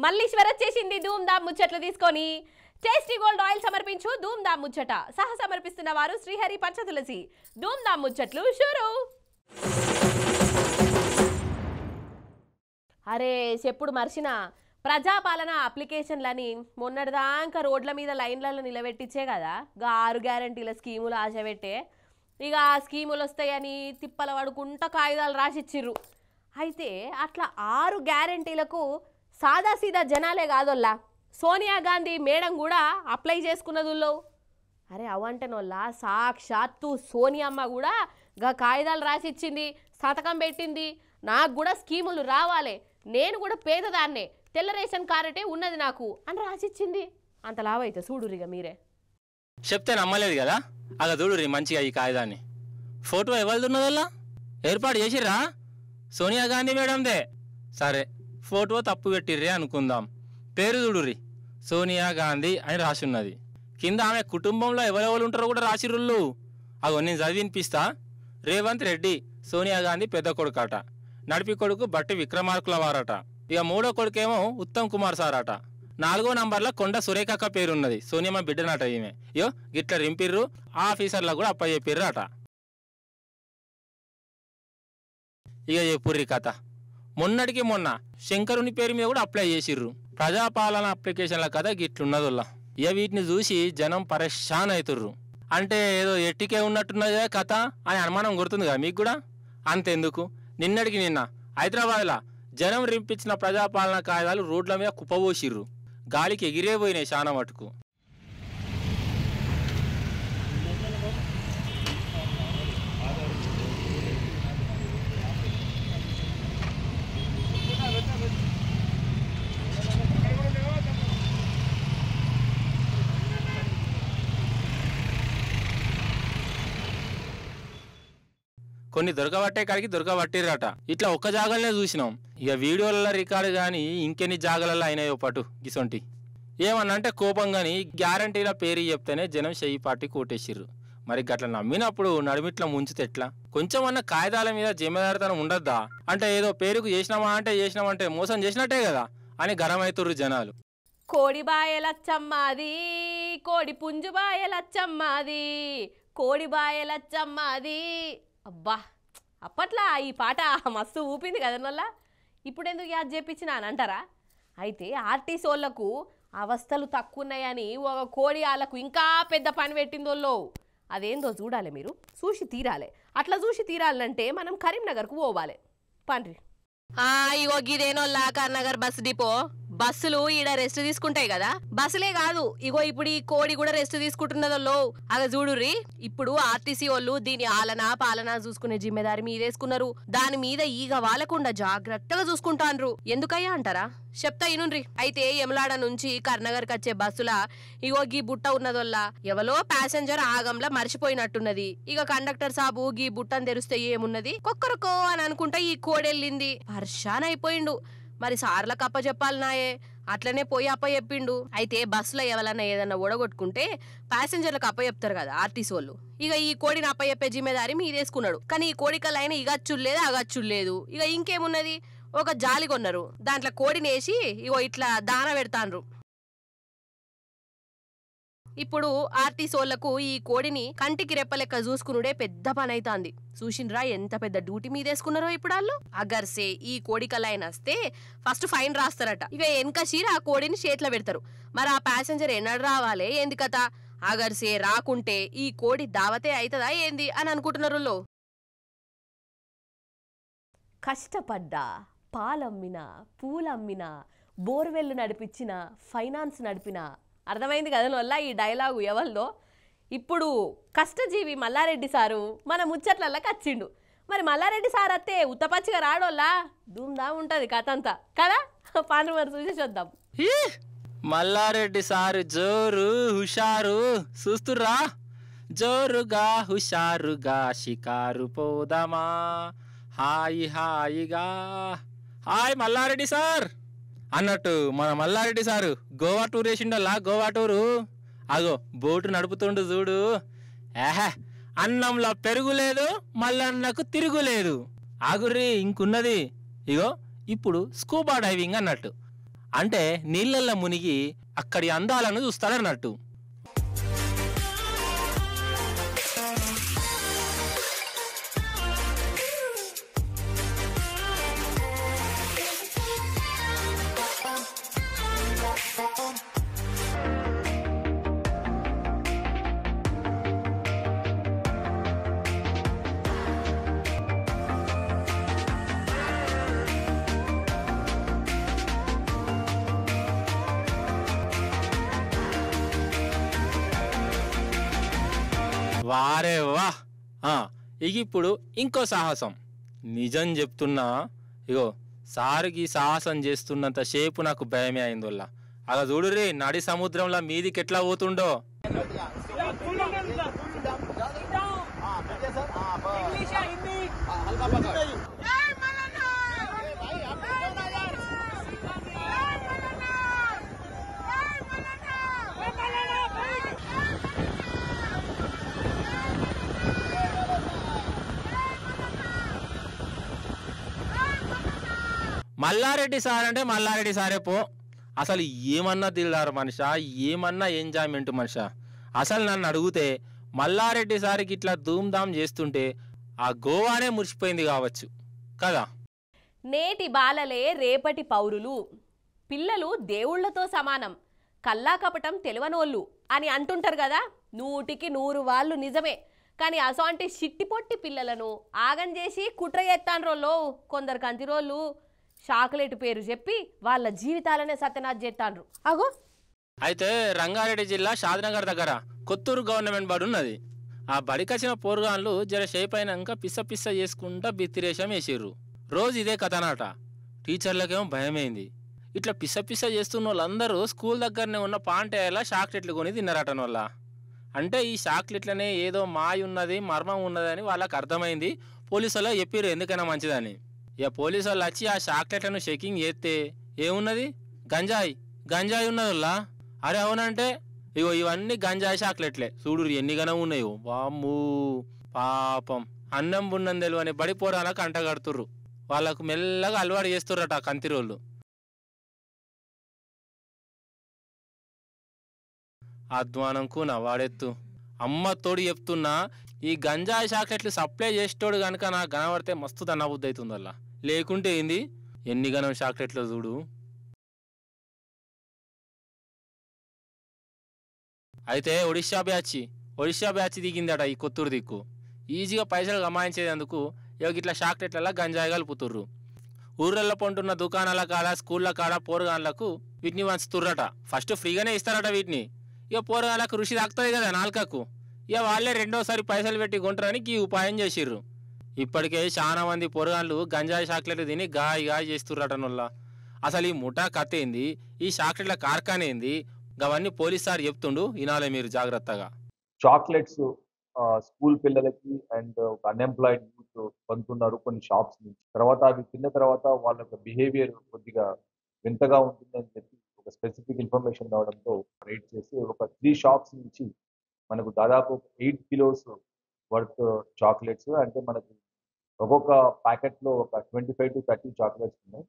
మల్లీశ్వర్ వచ్చేసింది ధూమ్ ధామ్ ముచ్చట్లు తీసుకొని. టేస్టీ గోల్డ్ ఆయిల్ సమర్పించు ధూమ్ ధామ్ ముచ్చట. సహ సమర్పిస్తున్న వారు శ్రీహరి పంచతులసి. ధూమ్ ధామ్ ముచ్చట్లు షురు. అరే చెప్పుడు మర్చిన ప్రజాపాలన అప్లికేషన్లని మొన్నటిదాకా రోడ్ల మీద లైన్లలో నిలబెట్టించే కదా గా 6 గ్యారంటీల స్కీములు ఆశ పెట్టే. ఇక ఆ స్కీములు వస్తాయని తిప్పల పడుకుంటా కాగితాలు రాసిచ్చిర్రు. అయితే అట్లా 6 గ్యారంటీలకు సాదాసీదా జనాలే కాదోల్లా, సోనియా గాంధీ మేడం కూడా అప్లై చేసుకున్నదుల్లో. అరే అవంటేనోళ్ళ సాక్షాత్తు సోనియమ్మ కూడా గా కాగితాలు రాసిచ్చింది, సంతకం పెట్టింది. నాకు కూడా స్కీములు రావాలి, నేను కూడా పేదదాన్నే, తెల్ల రేషన్ కార్డే ఉన్నది నాకు అని రాసిచ్చింది. అంత లాభైతే చూడురిగా మీరే. చెప్తే నమ్మలేదు కదా, అలా చూడురి మంచిగా ఈ కాగితాన్ని. ఫోటో ఎవరిదున్నదల్లా ఏర్పాటు చేసిర్రా? సోనియా గాంధీ మేడందే. సరే ఫోటో తప్పు పెట్టిర్రే అనుకుందాం. పేరు చూడుర్రి, సోనియా గాంధీ అని రాసున్నది. కింద ఆమె కుటుంబంలో ఎవరెవరు ఉంటారో కూడా రాసిర్రుళ్ళు. అగో నేను చదివినిపిస్తా. రేవంత్ రెడ్డి సోనియా గాంధీ పెద్ద కొడుకట, నడిపి కొడుకు బట్టి విక్రమార్కుల వారట, ఇక మూడో కొడుకేమో ఉత్తమ్ కుమార్ సార్ అట, 4వ నంబర్లో కొండ సురేఖక్క పేరున్నది, సోనియమ్మ బిడ్డనట ఈమె. యో గిట్ల రింపిర్రు, ఆఫీసర్లకు కూడా అప్ప చెప్పిర్రు అట. ఇక చెప్పుర్రి కథ. మొన్నటికి మొన్న శంకరుని పేరు మీద కూడా అప్లై చేసిర్రు. ప్రజాపాలన అప్లికేషన్ల కథ గిట్లున్నదోల్లా. ఇక వీటిని చూసి జనం పరేషాన్ అవుతుర్రు. అంటే ఏదో ఎట్టికే ఉన్నట్టున్నదే కథ అని అనుమానం గుర్తుంది కదా మీకు కూడా. అంతెందుకు, నిన్నటికి నిన్న హైదరాబాద్లో జనం రింపించిన ప్రజాపాలన కాగితాలు రోడ్ల మీద కుప్పబోసిర్రు. గాలికి ఎగిరే పోయినాయి చాలా మటుకు. కొన్ని దొరకబట్టే కాడికి దొరకబట్టిర్రట. ఇట్లా ఒక్క జాగలనే చూసినాం. ఇక వీడియోలలో రికార్డు కానీ ఇంకెన్ని జాగలలో అయినాయో పటు గిసొంటి. ఏమన్నంటే కోపం కానీ గ్యారంటీల పేరు చెప్తేనే జనం చెయ్యి పార్టీ కోటేసిర్రు. మరి గట్ల నమ్మినప్పుడు నడిమిట్లా ముంచితే ఎట్లా? కొంచెం అన్న కాగితాల మీద జిమ్మేదారితనం ఉండద్దా? అంటే ఏదో పేరుకు చేసినామంటే మోసం చేసినట్టే కదా అని గరమైతుర్రు జనాలు. కోడి బాయలచ్చమ్మది, కోడి పుంజు బాయలచ్చమ్మది, కోడి బాయలచ్చమ్మది. అబ్బా అప్పట్లా ఈ పాట మస్తు ఊపింది కదనల్ల. ఇప్పుడు ఎందుకు యాద్ చేపించిన అని అంటారా? అయితే ఆర్టీసీ వాళ్ళకు అవస్థలు తక్కువ ఉన్నాయని ఒక కోడి వాళ్ళకు ఇంకా పెద్ద పని పెట్టిందోల్లో. అదేందో చూడాలి, మీరు చూసి తీరాలి. అట్లా చూసి తీరాలంటే మనం కరీంనగర్కు పోవాలి. పండ్రి. ఇగో గిదేనోల్లా కరీంనగర్ బస్ డిపో. బస్సులు ఈడ రెస్ట్ తీసుకుంటాయి కదా, బస్సులే కాదు ఇగో ఇప్పుడు ఈ కోడి కూడా రెస్ట్ తీసుకుంటున్నదో. అలా చూడుర్రి, ఇప్పుడు ఆర్టీసీ వాళ్ళు దీని ఆలన పాలన చూసుకునే జిమ్మెదారి మీదేసుకున్నారు. దాని మీద ఈగ వాలకుండా జాగ్రత్తగా చూసుకుంటాన్రు. ఎందుకయ్యా అంటారా? చెప్తా ఇనుండ్రి. అయితే యమలాడ నుంచి కరీంనగర్ వచ్చే బస్సుల ఇగో గీ బుట్ట ఉన్నదోల్లా ఎవలో ప్యాసింజర్ ఆగంలా మర్చిపోయినట్టున్నది. ఇక కండక్టర్ సాబు గీ బుట్టను తెరిస్తే ఏమున్నది, కొక్కరకో అని అనుకుంటా ఈ కోడెళ్ళింది. పర్షాన్ అయిపోయిండు. మరి సార్లకు అప్ప చెప్పాలనాయే, అట్లనే పోయి అప్ప చెప్పిండు. అయితే బస్సులో ఎవరన్నా ఏదన్నా ఓడగొట్టుకుంటే ప్యాసింజర్లకు అప్ప చెప్తారు కదా ఆర్టీసీ వాళ్ళు. ఇక ఈ కోడిని అప్ప చెప్పే జిమ్మేదారి మీదేసుకున్నాడు. కానీ ఈ కోడికల్లా ఇగచ్చులేదు అగచ్చులేదు. ఇక ఇంకేమున్నది, ఒక జాలి కొన్నారు, దాంట్లో కోడిని వేసి ఇగో ఇట్లా దాన పెడతాన్రు. ఇప్పుడు ఆర్టీసీ వాళ్ళకు ఈ కోడిని కంటికి రెప్పలెక్క చూసుకునుడే పెద్ద పని అవుతుంది. చూసిండ్రా ఎంత పెద్ద డ్యూటీ మీదేసుకున్నారో ఇప్పుడు వాళ్ళు. అగర్సే ఈ కోడికలైనా వస్తే ఫస్ట్ ఫైన్ రాస్తారట. ఇక వెనకషీర ఆ కోడిని చేతిలో పెడతారు. మరి ఆ ప్యాసింజర్ ఎన్నడు రావాలి ఏంది కథ? అగర్సే రాకుంటే ఈ కోడి దావతే అవుతుందా ఏంది అని అనుకుంటున్నారు. కష్టపడ్డా, పాలమ్మినా, పూలమ్మినా, బోర్వెల్ నడిపించిన, ఫైనాన్స్ నడిపిన. అర్థమైంది కదా వల్ల ఈ డైలాగు ఎవరిలో. ఇప్పుడు కష్టజీవి మల్లారెడ్డి సారు మన ముచ్చట్లకి వచ్చిండు. మరి మల్లారెడ్డి సార్ అత్తే ఉత్తపచ్చిగా రాడోల్లా ధూమ్దా ఉంటుంది కథ అంతా కదా. పాండ్రు మరి చూసి చూద్దాం. మల్లారెడ్డి సారు జోరు హుషారు చూస్తుర్రా. జోరుగా హుషారుగా షికారు పోదామా హాయి హాయిగా. హాయ్ మల్లారెడ్డి సార్ అన్నట్టు మన మల్లారెడ్డి సారు గోవా టూర్ వేసిండల్లా. గోవా టూరు అగో బోటు నడుపుతుండు చూడు. అన్నంలో పెరుగులేదు, మల్లన్నకు తిరుగులేదు. ఆగుర్రి ఇంకున్నది. ఇగో ఇప్పుడు స్కూబా డైవింగ్ అన్నట్టు. అంటే నీళ్ళల్లో మునిగి అక్కడి అందాలను చూస్తాడన్నట్టు. వారే వా. ఇక ఇప్పుడు ఇంకో సాహసం. నిజం చెప్తున్నా, ఇగో సారికి సాహసం చేస్తున్నంత సేపు నాకు భయమే అయింది. వల్ల అలా చూడుర్రి, నడి సముద్రంలో మీదికి ఎట్లా పోతుండో. మల్లారెడ్డి సార్ అంటే మల్లారెడ్డి సారే పో. అసలు ఏమన్నా దిల్దారు మనిషా, ఏమన్నా ఎంజాయ్మెంట్ మనిషా. అసలు నన్ను అడిగితే మల్లారెడ్డి సార్కి ఇట్లా ధూమ్ధామ్ చేస్తుంటే ఆ గోవానే మురిసిపోయింది కావచ్చు కదా. నేటి బాలలే రేపటి పౌరులు. పిల్లలు దేవుళ్లతో సమానం, కల్లా కపటం తెలివనోళ్ళు అని అంటుంటారు కదా. 100కి 100 వాళ్ళు నిజమే. కానీ అసోంటి చిట్టిపొట్టి పిల్లలను ఆగం చేసి కుట్ర ఎత్తాన్రోళ్ళు కొందరు కంతిరోళ్ళు చాక్లెట్ పేరు చెప్పి వాళ్ళ జీవితాలనే సత్యనాథ్ చేస్తాండ్రు. అగో అయితే రంగారెడ్డి జిల్లా షాద్నగర్ దగ్గర కొత్తూరు గవర్నమెంట్ బడి ఉన్నది. ఆ బడికొచ్చిన పోరుగాన్లు జర షేప్ అయినాక పిస్స పిస్స చేసుకుంటా బిత్తిరేషం వేసిర్రు. రోజు ఇదే కథనాట. టీచర్లకేమో భయమైంది. ఇట్లా పిస్స పిస్స చేస్తున్న వాళ్ళందరూ స్కూల్ దగ్గరనే ఉన్న పాంటేలా చాక్లెట్లు కొని తిన్నారటన వల్ల. అంటే ఈ చాక్లెట్లనే ఏదో మాయ ఉన్నది, మర్మం ఉన్నదని వాళ్ళకి అర్థమైంది. పోలీసు వాళ్ళు చెప్పారు ఎందుకైనా మంచిదని. ఇక పోలీసు వాళ్ళు వచ్చి ఆ చాక్లెట్లను చెకింగ్ చేస్తే ఏమున్నది, గంజాయి ఉన్నదిలా. అరే అవునంటే ఇగో ఇవన్నీ గంజాయి చాక్లెట్లే. చూడు ఎన్ని గనం ఉన్నాయో. వామ్మూ పాపం, అన్నం బున్నం తెలివని బడి పోరాలకు అంటగడుతుర్రు. వాళ్ళకు మెల్లగా అలవాటు చేస్తుర్రట ఆ కంతిరోళ్ళు. అధ్వానం కూన వాడెత్తు. అమ్మ తోడు చెప్తున్నా, ఈ గంజాయి చాక్లెట్లు సప్లై చేసేటోడు కనుక నాకు కనబడితే మస్తు తన్నబుద్ధి అవుతుంది అలా. లేకుంటే ఏంది, ఎన్ని గనం చాక్లెట్లు చూడు. అయితే ఒడిశా బ్యాచ్ దిగిందట ఈ కొత్తూరు దిక్కు. ఈజీగా పైసలు గమాయించేందుకు ఇట్లా చాక్లెట్లలో గంజాయి కలుపుతుర్రు. ఊర్లలో పొంటున్న దుకాణాల కాడ, స్కూళ్ళ కాడ పోరగాన్లకు వీటిని వంచుతుర్రట. ఫస్ట్ ఫ్రీగానే ఇస్తారట వీటిని. ఇక పోరగాళ్ళకు రుచి తాకుతుంది కదా నాలుకకు. ఇక వాళ్ళే రెండోసారి పైసలు పెట్టి కొంటారని ఈ ఉపాయం చేసిర్రు. ఇప్పటికే చాలా మంది పోరగాళ్ళు గంజాయి చాక్లెట్లు తిని గాయ చేస్తుర్రటనొల్ల. అసలు ఈ ముఠా కథ ఏంది, ఈ చాక్లెట్ల కార్ఖానా ఏంది, అవన్నీ పోలీస్ సార్ చెప్తుండు, వినాలే మీరు జాగ్రత్తగా. చాక్లెట్స్ స్కూల్ పిల్లలకి అండ్ అన్ఎంప్లాయిడ్ యూత్ కొంటున్నారు కొన్ని షాప్స్ నుంచి. తర్వాత అవి తిన్న తర్వాత వాళ్ళ బిహేవియర్ కొద్దిగా వింతగా ఉంటుందని చెప్పి ఒక స్పెసిఫిక్ ఇన్ఫర్మేషన్ రావడంతో రైడ్ చేసి ఒక 3 షాప్స్ నుంచి మనకు దాదాపు 8 కిలోస్ వర్త్ చాక్లెట్స్, అంటే మనకు ఒక్కొక్క ప్యాకెట్లో ఒక 25 to 30 చాక్లెట్స్ ఉన్నాయి.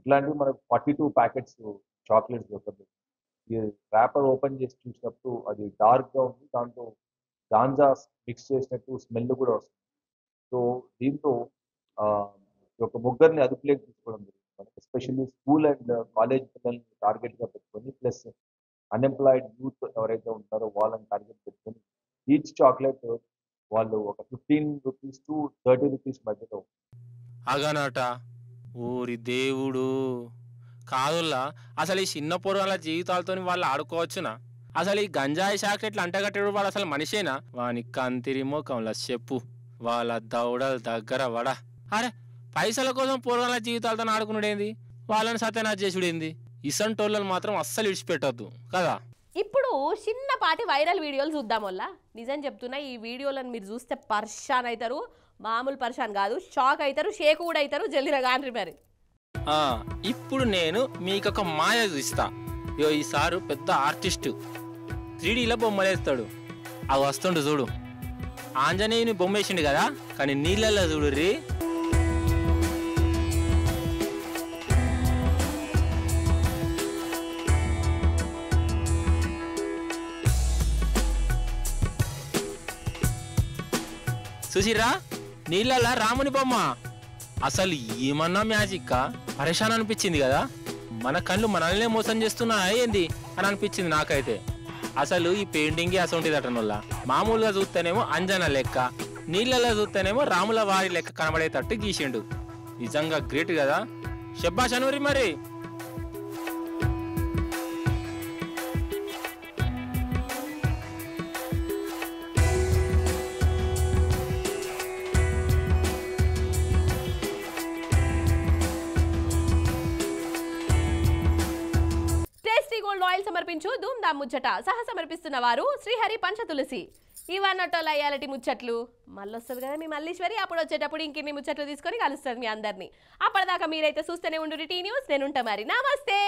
ఇట్లాంటివి మనకు 42 ప్యాకెట్స్ చాక్లెట్స్ దొరుకుతుంది. ఈ ర్యాపర్ ఓపెన్ చేసి చూసినప్పుడు అది డార్క్గా ఉంది, దాంట్లో గాంజా మిక్స్ చేసినట్టు స్మెల్ కూడా వస్తుంది. సో దీంతో ఒక ముగ్గురిని అదుపులోకి తీసుకోవడం జరుగుతుంది. ఎస్పెషల్లీ స్కూల్ అండ్ కాలేజ్ పిల్లల్ని టార్గెట్గా పెట్టుకొని, ప్లస్ అన్ఎంప్లాయిడ్ యూత్ ఎవరైతే ఉంటారో వాళ్ళని టార్గెట్ పెట్టుకొని ఈచ్ చాక్లెట్ వాళ్ళు ఒక 15 రూపీస్ to 30 రూపీస్ మధ్యలో. అగనట ఊరి దేవుడు కాదుల్లా. అసలు ఈ చిన్న పొరగాల జీవితాలతో వాళ్ళు ఆడుకోవచ్చునా? అసలు ఈ గంజాయి చాక్లెట్లు అంటగట్టేడు వాడు అసలు మనిషేనా? వాని కంతిరి మోకంలా చెప్పు, వాళ్ళ దౌడల దగ్గర వడ. అరే పైసల కోసం పొరగాల జీవితాలతో ఆడుకున్నాడేంది, వాళ్ళని సత్యనాథ్ చేసుడేంది? ఇసంటోళ్ళని మాత్రం అస్సలు విడిచిపెట్టద్దు కదా. ఇప్పుడు చిన్నపాటి వైరల్ వీడియోలు చూద్దాం వల్ల. నిజం చెప్తున్నా, ఈ వీడియోలను మీరు చూస్తే పర్షాన్ అవుతారు. మామూలు పర్షాన్ కాదు, షాక్ అవుతారు, షేక్ కూడా అవుతారు. జల్దిన గాండ్రి మరి. ఇప్పుడు నేను మీకు ఒక మాయ చూస్తా. ఈ సారు పెద్ద ఆర్టిస్టు, 3Dలో బొమ్మలేస్తాడు. అవి వస్తుండు చూడు. ఆంజనేయుని బొమ్మ వేసిండు కదా, కానీ నీళ్ళల్లో చూడు రీ. చూసిర్రా నీళ్ళ రాముని బొమ్మ అసలు ఏమన్నా మ్యాజిక్ పరేషాన్ అనిపించింది కదా. మన కళ్ళు మనల్నే మోసం చేస్తున్నా ఏంది అని అనిపించింది నాకైతే. అసలు ఈ పెయింటింగే అసొంటిదటనొల్ల. మామూలుగా చూస్తేనేమో అంజన లెక్క, నీళ్ళలో చూస్తేనేమో రాముల వారి లెక్క కనబడేటట్టు గీసిండు. నిజంగా గ్రేట్ కదా. శబ్బాష్ అనురి మరి. ఆయిల్ సమర్పించు ధూమ్ ధామ్ ముచ్చట సహ సమర్పిస్తున్న వారు శ్రీహరి పంచతులసి. ఇవన్నట్టోలా ఇయాలటి ముచ్చట్లు మళ్ళొస్తుంది కదా మీ మల్లీశ్వరి. అప్పుడు వచ్చేటప్పుడు ఇంకిన్ని ముచ్చట్లు తీసుకొని కలుస్తుంది మీ అందరినీ. అప్పటిదాకా మీరైతే చూస్తూనే ఉండు టీ న్యూస్. నేను ఉంటా మరి. నమస్తే.